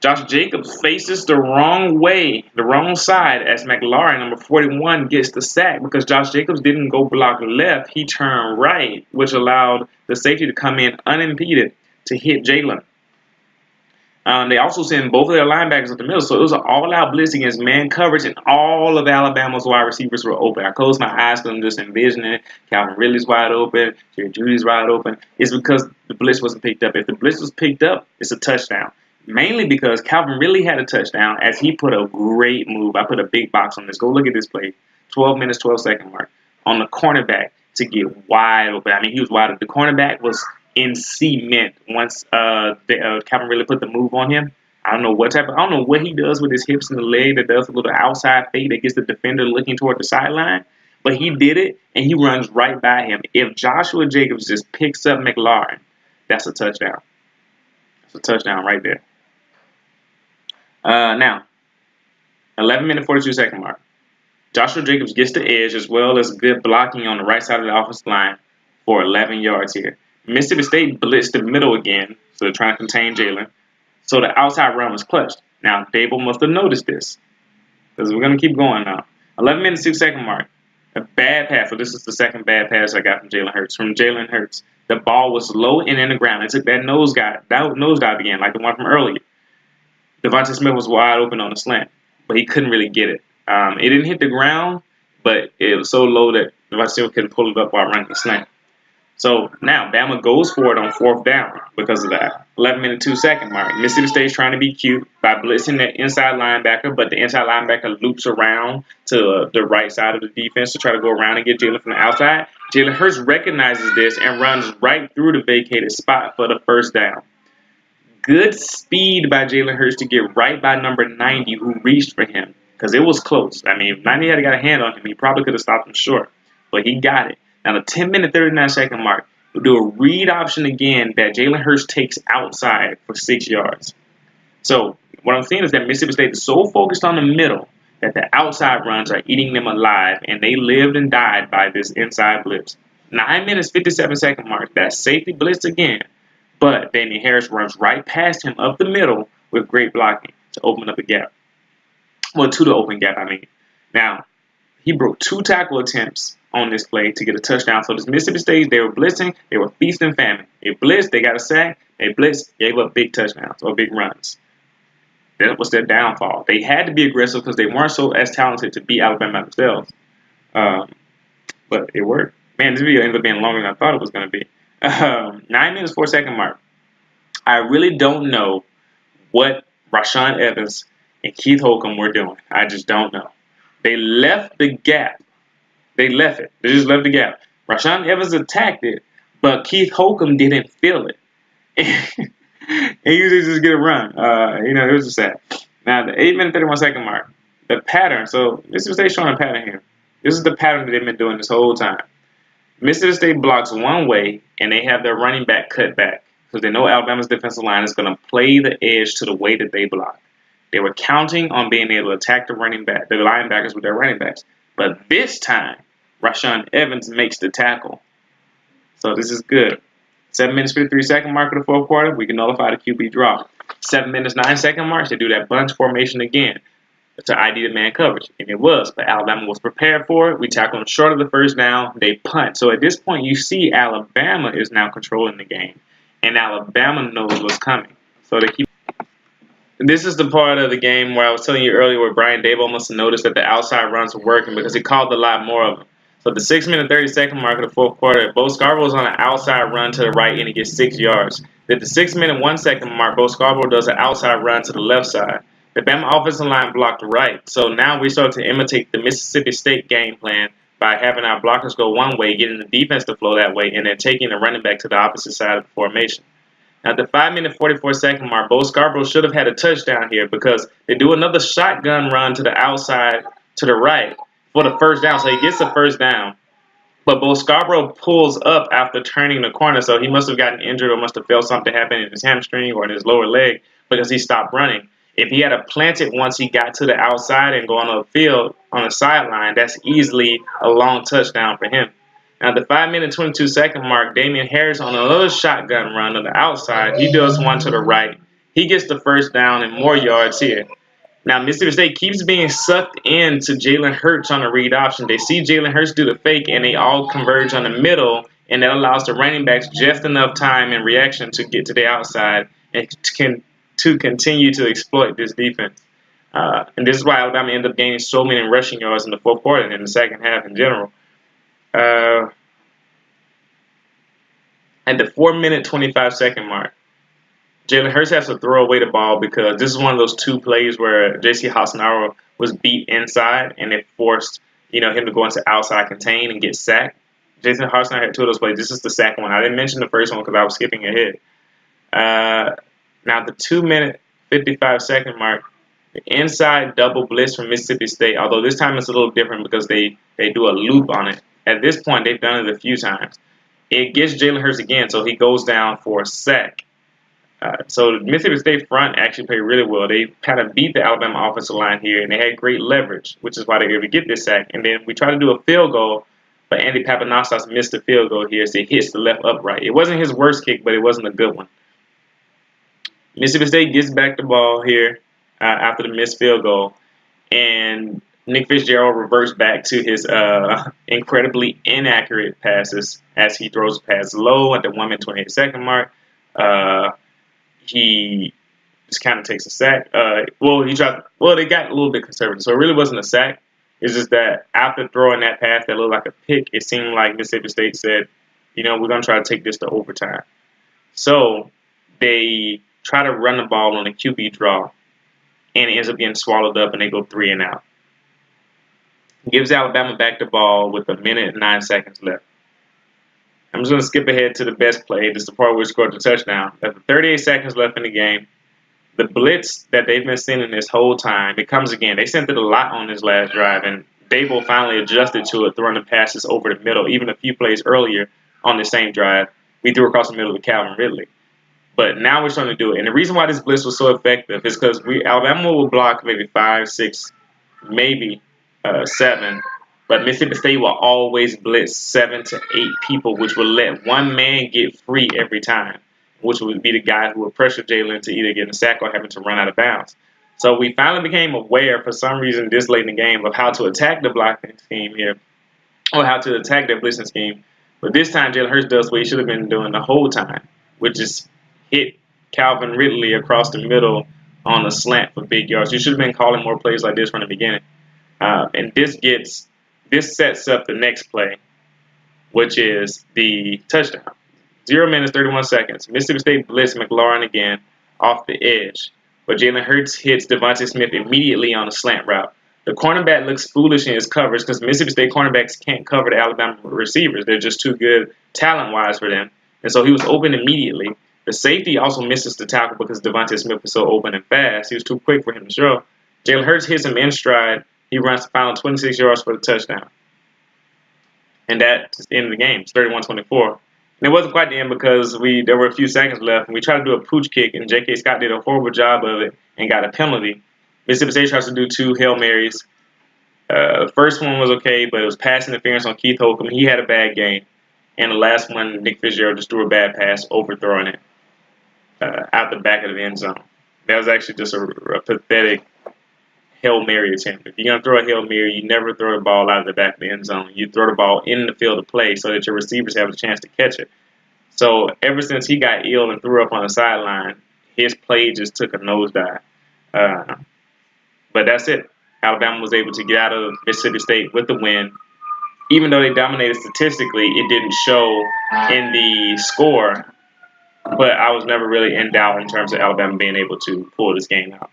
Josh Jacobs faces the wrong way, the wrong side, as McLaurin, number 41, gets the sack because Josh Jacobs didn't go block left. He turned right, which allowed the safety to come in unimpeded to hit Jalen. They also sent both of their linebackers up the middle, so it was an all-out blitz against man coverage, and all of Alabama's wide receivers were open. I closed my eyes and just envisioning it. Calvin Ridley's wide open, Jerry Judy's wide open. It's because the blitz wasn't picked up. If the blitz was picked up, it's a touchdown. Mainly because Calvin Ridley had a touchdown as he put a great move. I put a big box on this. Go look at this play. 12 minutes, 12-second mark on the cornerback to get wide open. I mean, he was wide open. The cornerback was in cement once Calvin Ridley put the move on him. I don't know what he does with his hips and the leg that does a little outside fade that gets the defender looking toward the sideline. But he did it, and he runs right by him. If Joshua Jacobs just picks up McLaurin, that's a touchdown. That's a touchdown right there. Now, 11 minute 42-second mark. Joshua Jacobs gets the edge as well as good blocking on the right side of the offensive line for 11 yards here. Mississippi State blitzed the middle again, so they're trying to contain Jalen. So the outside run was clutched. Now, Dable must have noticed this because we're going to keep going now. 11 minute 6-second mark. A bad pass. So this is the second bad pass I got from Jalen Hurts. The ball was low and in the ground. It took that nosedive again, like the one from earlier. Devontae Smith was wide open on the slant, but he couldn't really get it. It didn't hit the ground, but it was so low that Devontae Smith couldn't pull it up while running the slant. So now Bama goes for it on 4th down because of that. 11 minute 2-second mark. Mississippi State's trying to be cute by blitzing the inside linebacker, but the inside linebacker loops around to the right side of the defense to try to go around and get Jalen from the outside. Jalen Hurts recognizes this and runs right through the vacated spot for the first down. Good speed by Jalen Hurts to get right by number 90 who reached for him because it was close. I mean, if 90 had got a hand on him, he probably could have stopped him short, but he got it. Now, the 10-minute, 39-second mark, we'll do a read option again that Jalen Hurts takes outside for 6 yards. So what I'm saying is that Mississippi State is so focused on the middle that the outside runs are eating them alive, and they lived and died by this inside blitz. 9 minutes, 57-second mark, that safety blitz again. But Damian Harris runs right past him up the middle with great blocking to open up a gap. Well, to the open gap, I mean. Now, he broke 2 tackle attempts on this play to get a touchdown. So this Mississippi State, they were blitzing, they were feast and famine. They blitzed, they got a sack, they blitzed, gave up big touchdowns or big runs. That was their downfall. They had to be aggressive because they weren't so as talented to beat Alabama themselves. But it worked. Man, this video ended up being longer than I thought it was going to be. 9 minutes, 4-second mark. I really don't know what Rashaan Evans and Keith Holcomb were doing. I just don't know. They left the gap. They left it. They just left the gap. Rashaan Evans attacked it, but Keith Holcomb didn't feel it. He usually just get a run. It was just sad. Now, the 8-minute, 31-second mark. The pattern. So, Mississippi State's showing a pattern here. This is the pattern that they've been doing this whole time. Mississippi State blocks one way, and they have their running back cut back because they know Alabama's defensive line is going to play the edge to the way that they block. They were counting on being able to attack the linebackers with their running backs. But this time, Rashaan Evans makes the tackle. So this is good. 7 minutes, 53-second mark of the fourth quarter, we can nullify the QB draw. 7 minutes, 9-second mark, they do that bunch formation again to ID the man coverage. And it was, but Alabama was prepared for it. We tackle them short of the first down. They punt. So at this point, you see Alabama is now controlling the game. And Alabama knows what's coming. So they keep. This is the part of the game where I was telling you earlier where Brian Daboll must have noticed that the outside runs were working because he called a lot more of them. So the 6 minute, 30-second mark of the fourth quarter, Bo Scarborough's on an outside run to the right and he gets 6 yards. At the 6 minute, 1-second mark, Bo Scarborough does an outside run to the left side. The Bama offensive line blocked right. So now we start to imitate the Mississippi State game plan by having our blockers go one way, getting the defense to flow that way, and then taking the running back to the opposite side of the formation. Now, at the 5 minute, 44-second mark, Bo Scarborough should have had a touchdown here because they do another shotgun run to the outside to the right for the first down. So he gets the first down. But Bo Scarborough pulls up after turning the corner, so he must have gotten injured or must have felt something happen in his hamstring or in his lower leg because he stopped running. If he had planted once he got to the outside and gone on the field on the sideline, that's easily a long touchdown for him. Now, the 5 minute, 22-second mark, Damian Harris on another shotgun run on the outside. He does one to the right. He gets the first down and more yards here. Now, Mississippi State keeps being sucked into Jalen Hurts on a read option. They see Jalen Hurts do the fake, and they all converge on the middle, and that allows the running backs just enough time and reaction to get to the outside and to continue to exploit this defense. And this is why Alabama ended up gaining so many rushing yards in the fourth quarter and in the second half in general. At the 4 minute, 25-second mark, Jalen Hurts has to throw away the ball because this is one of those two plays where J.C. Hassanaro was beat inside and it forced him to go into outside contain and get sacked. Jason Hassanaro had two of those plays. This is the second one. I didn't mention the first one because I was skipping ahead. Now, the 2 minute, 55-second mark, the inside double blitz from Mississippi State, although this time it's a little different because they do a loop on it. At this point, they've done it a few times. It gets Jalen Hurts again, so he goes down for a sack. So the Mississippi State front actually played really well. They kind of beat the Alabama offensive line here, and they had great leverage, which is why they were able to get this sack. And then we tried to do a field goal, but Andy Papanastos missed the field goal here as he hits the left upright. It wasn't his worst kick, but it wasn't a good one. Mississippi State gets back the ball here after the missed field goal, and Nick Fitzgerald reverts back to his incredibly inaccurate passes as he throws a pass low at the 1 minute, 28-second mark. He just kind of takes a sack. They got a little bit conservative, so it really wasn't a sack. It's just that after throwing that pass that looked like a pick, it seemed like Mississippi State said, we're going to try to take this to overtime. So they try to run the ball on a QB draw, and it ends up getting swallowed up, and they go 3 and out. Gives Alabama back the ball with 1 minute and 9 seconds left. I'm just going to skip ahead to the best play. This is the part where we scored the touchdown. After 38 seconds left in the game, the blitz that they've been sending this whole time, it comes again. They sent it a lot on this last drive, and Dable finally adjusted to it, throwing the passes over the middle. Even a few plays earlier on the same drive, we threw across the middle to Calvin Ridley. But now we're starting to do it. And the reason why this blitz was so effective is because Alabama will block maybe 5, 6, maybe 7. But Mississippi State will always blitz 7 to 8 people, which will let one man get free every time, which would be the guy who would pressure Jalen to either get a sack or having to run out of bounds. So we finally became aware, for some reason, this late in the game, of how to attack the blocking scheme here, or how to attack that blitzing scheme. But this time, Jalen Hurts does what he should have been doing the whole time, which is hit Calvin Ridley across the middle on a slant for big yards. You should have been calling more plays like this from the beginning. And this sets up the next play, which is the touchdown. 0 minutes, 31 seconds. Mississippi State blitz McLaurin again off the edge. But Jalen Hurts hits Devontae Smith immediately on a slant route. The cornerback looks foolish in his coverage because Mississippi State cornerbacks can't cover the Alabama receivers. They're just too good talent-wise for them. And so he was open immediately. The safety also misses the tackle because Devontae Smith was so open and fast. He was too quick for him to show. Jalen Hurts hits him in stride. He runs the final 26 yards for the touchdown. And that's the end of the game. It's 31-24. And it wasn't quite the end because there were a few seconds left, and we tried to do a pooch kick, and J.K. Scott did a horrible job of it and got a penalty. Mississippi State tries to do 2 Hail Marys. The first one was okay, but it was pass interference on Keith Holcomb. He had a bad game. And the last one, Nick Fitzgerald just threw a bad pass, overthrowing it out the back of the end zone. That was actually just a pathetic Hail Mary attempt. If you're going to throw a Hail Mary, you never throw the ball out of the back of the end zone. You throw the ball in the field of play so that your receivers have a chance to catch it. So ever since he got ill and threw up on the sideline, his play just took a nosedive. But that's it. Alabama was able to get out of Mississippi State with the win. Even though they dominated statistically, it didn't show in the score. But I was never really in doubt in terms of Alabama being able to pull this game out.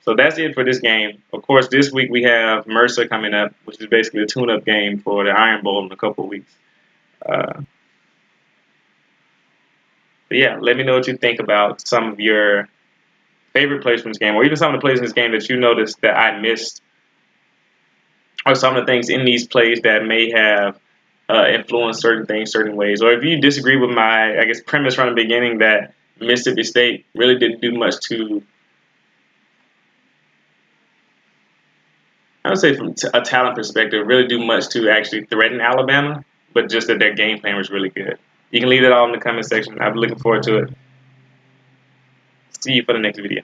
So that's it for this game. Of course, this week we have Mercer coming up, which is basically a tune-up game for the Iron Bowl in a couple of weeks. But yeah, let me know what you think about some of your favorite plays from this game, or even some of the plays in this game that you noticed that I missed, or some of the things in these plays that may have influenced certain things certain ways. Or if you disagree with my, premise from the beginning that Mississippi State really didn't do much to, I would say from a talent perspective, really do much to actually threaten Alabama, but just that their game plan was really good. You can leave it all in the comment section. I'm looking forward to it. See you for the next video.